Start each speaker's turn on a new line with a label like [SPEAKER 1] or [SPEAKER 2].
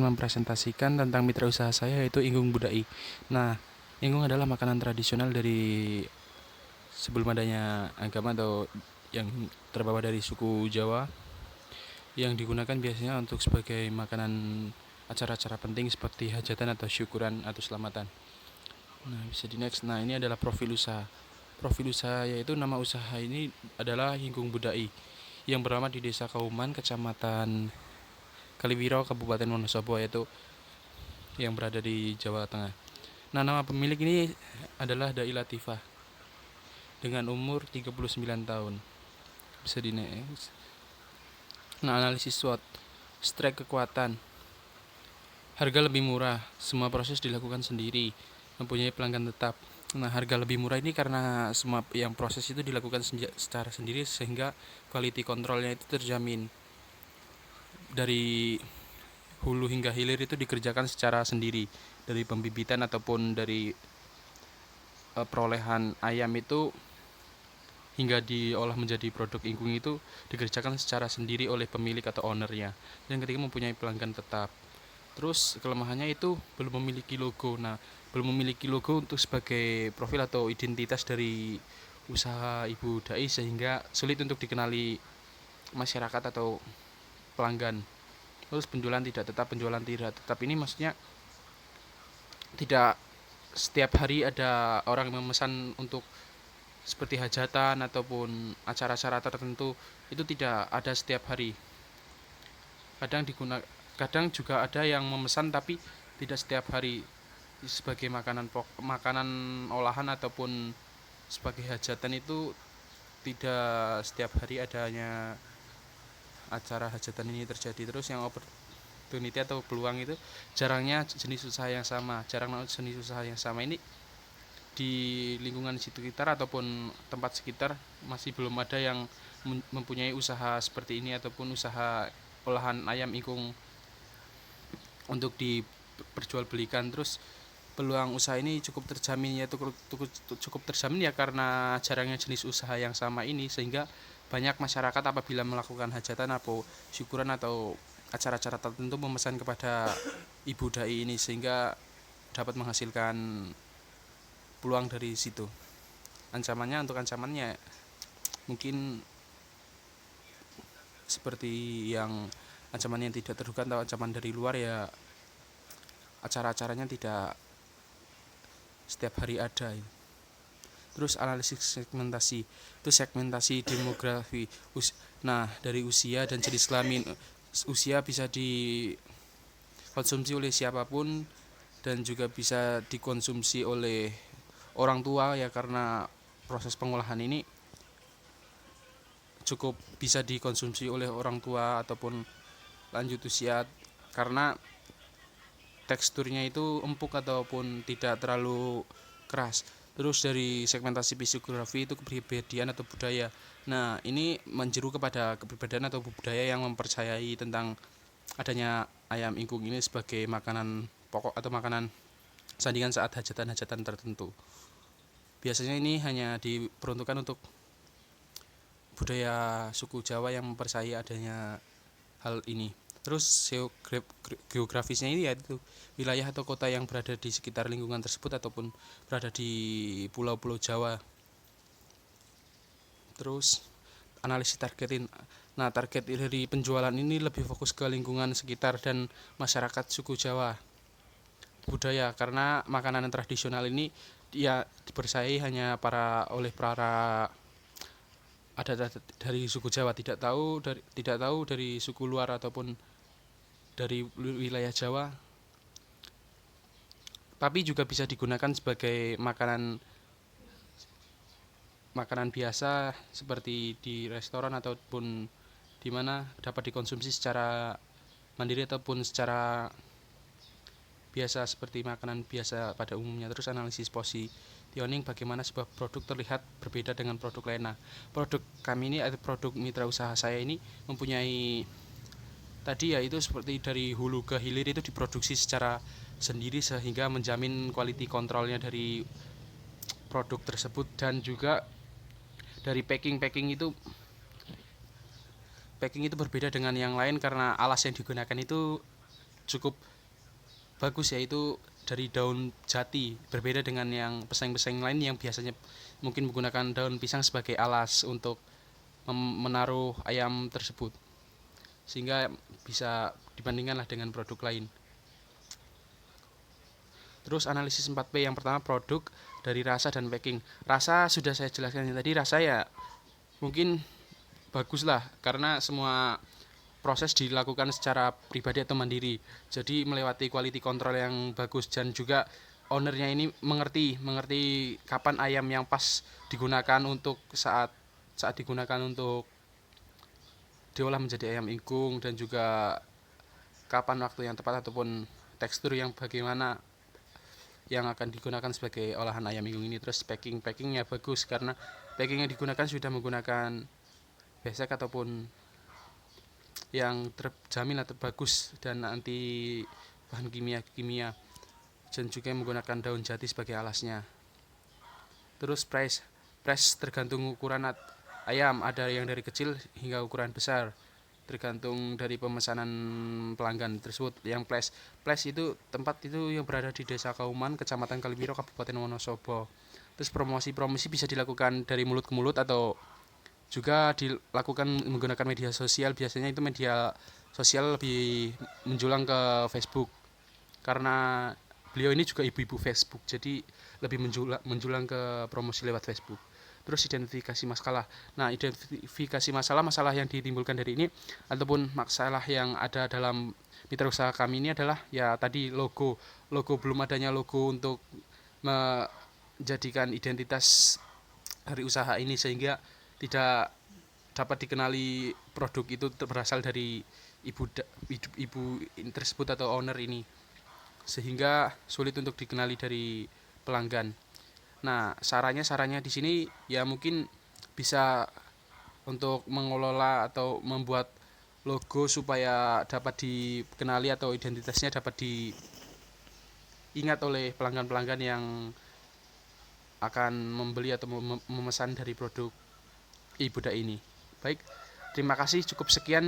[SPEAKER 1] mempresentasikan tentang mitra usaha saya yaitu inggung budai. Nah, inggung adalah makanan tradisional dari sebelum adanya agama atau yang terbawa dari suku Jawa yang digunakan biasanya untuk sebagai makanan acara-acara penting seperti hajatan atau syukuran atau selamatan. Nah, bisa di next. Nah, ini adalah profil usaha. Profil usaha yaitu nama usaha ini adalah inggung budai yang beralamat di Desa Kauman, Kecamatan Kaliwiro, Kabupaten Wonosobo, yaitu yang berada di Jawa Tengah. Nah, nama pemilik ini adalah Dai Latifah dengan umur 39 tahun. Bisa di next. Nah, analisis SWOT. Strike kekuatan. Harga lebih murah, semua proses dilakukan sendiri, mempunyai pelanggan tetap. Nah, harga lebih murah ini karena semua yang proses itu dilakukan secara sendiri sehingga quality controlnya itu terjamin. Dari hulu hingga hilir itu dikerjakan secara sendiri. Dari pembibitan ataupun dari perolehan ayam itu hingga diolah menjadi produk ingkung itu dikerjakan secara sendiri oleh pemilik atau ownernya. Dan ketika mempunyai pelanggan tetap. Terus kelemahannya itu belum memiliki logo. Nah, belum memiliki logo untuk sebagai profil atau identitas dari usaha Ibu Dai sehingga sulit untuk dikenali masyarakat atau pelanggan. Terus penjualan tidak tetap ini maksudnya tidak setiap hari ada orang yang memesan untuk seperti hajatan ataupun acara-acara tertentu, itu tidak ada setiap hari. Kadang juga ada yang memesan tapi tidak setiap hari sebagai makanan olahan ataupun sebagai hajatan itu tidak setiap hari adanya acara hajatan ini terjadi. Terus yang opportunity atau peluang itu jarang jenis usaha yang sama ini di lingkungan sekitar ataupun tempat sekitar masih belum ada yang mempunyai usaha seperti ini ataupun usaha olahan ayam ingkung untuk diperjualbelikan. Terus peluang usaha ini cukup terjamin ya karena jarangnya jenis usaha yang sama ini sehingga banyak masyarakat apabila melakukan hajatan atau syukuran atau acara-acara tertentu memesan kepada Ibu Dai ini sehingga dapat menghasilkan peluang dari situ. Ancamannya mungkin seperti yang ancaman yang tidak terduga atau ancaman dari luar ya, acara-acaranya tidak setiap hari ada. Terus analisis segmentasi itu segmentasi demografi. Nah, dari usia dan jenis kelamin. Usia bisa dikonsumsi oleh siapapun dan juga bisa dikonsumsi oleh orang tua ya karena proses pengolahan ini cukup bisa dikonsumsi oleh orang tua ataupun lanjut usia karena teksturnya itu empuk ataupun tidak terlalu keras. Terus dari segmentasi psikografi itu kepribadian atau budaya. Nah, ini menjeru kepada kepribadian atau budaya yang mempercayai tentang adanya ayam ingkung ini sebagai makanan pokok atau makanan sandingan saat hajatan-hajatan tertentu. Biasanya ini hanya diperuntukkan untuk budaya suku Jawa yang mempercayai adanya hal ini. Terus geografisnya ini yaitu wilayah atau kota yang berada di sekitar lingkungan tersebut ataupun berada di pulau-pulau Jawa. Terus analisis targetin. Nah, target dari penjualan ini lebih fokus ke lingkungan sekitar dan masyarakat suku Jawa budaya karena makanan tradisional ini dia dipercayai hanya oleh para ada dari suku Jawa, tidak tahu dari suku luar ataupun dari wilayah Jawa, tapi juga bisa digunakan sebagai makanan biasa seperti di restoran ataupun di mana dapat dikonsumsi secara mandiri ataupun secara biasa seperti makanan biasa pada umumnya. Terus analisis positioning, bagaimana sebuah produk terlihat berbeda dengan produk lain. Nah, produk kami ini atau produk mitra usaha saya ini mempunyai tadi yaitu seperti dari hulu ke hilir itu diproduksi secara sendiri sehingga menjamin quality controlnya dari produk tersebut. Dan juga dari packing itu berbeda dengan yang lain karena alas yang digunakan itu cukup bagus, yaitu dari daun jati, berbeda dengan yang pesaing-pesaing lain yang biasanya mungkin menggunakan daun pisang sebagai alas untuk menaruh ayam tersebut, sehingga bisa dibandingkanlah dengan produk lain. Terus analisis 4P, yang pertama produk, dari rasa dan packing. Rasa sudah saya jelaskan tadi, rasa ya mungkin bagus lah karena semua proses dilakukan secara pribadi atau mandiri, jadi melewati quality control yang bagus, dan juga ownernya ini mengerti kapan ayam yang pas digunakan untuk saat digunakan untuk diolah menjadi ayam ingkung, dan juga kapan waktu yang tepat ataupun tekstur yang bagaimana yang akan digunakan sebagai olahan ayam ingkung ini. Terus packingnya bagus karena packing yang digunakan sudah menggunakan besek ataupun yang terjamin atau bagus dan anti bahan kimia, dan juga menggunakan daun jati sebagai alasnya. Terus price tergantung ukuran ayam, ada yang dari kecil hingga ukuran besar, tergantung dari pemesanan pelanggan tersebut. Yang place itu tempat itu yang berada di Desa Kauman, Kecamatan Kalimiro, Kabupaten Wonosobo. Terus promosi bisa dilakukan dari mulut ke mulut atau juga dilakukan menggunakan media sosial. Biasanya itu media sosial lebih menjulang ke Facebook, karena beliau ini juga ibu-ibu Facebook, jadi lebih menjulang ke promosi lewat Facebook. Terus identifikasi masalah. Nah, identifikasi masalah yang ditimbulkan dari ini ataupun masalah yang ada dalam mitra usaha kami ini adalah ya tadi logo belum adanya logo untuk menjadikan identitas dari usaha ini, sehingga tidak dapat dikenali produk itu berasal dari ibu tersebut atau owner ini, sehingga sulit untuk dikenali dari pelanggan. Nah, sarannya di sini ya mungkin bisa untuk mengelola atau membuat logo supaya dapat dikenali atau identitasnya dapat diingat oleh pelanggan-pelanggan yang akan membeli atau memesan dari produk Ibuda ini. Baik, terima kasih, cukup sekian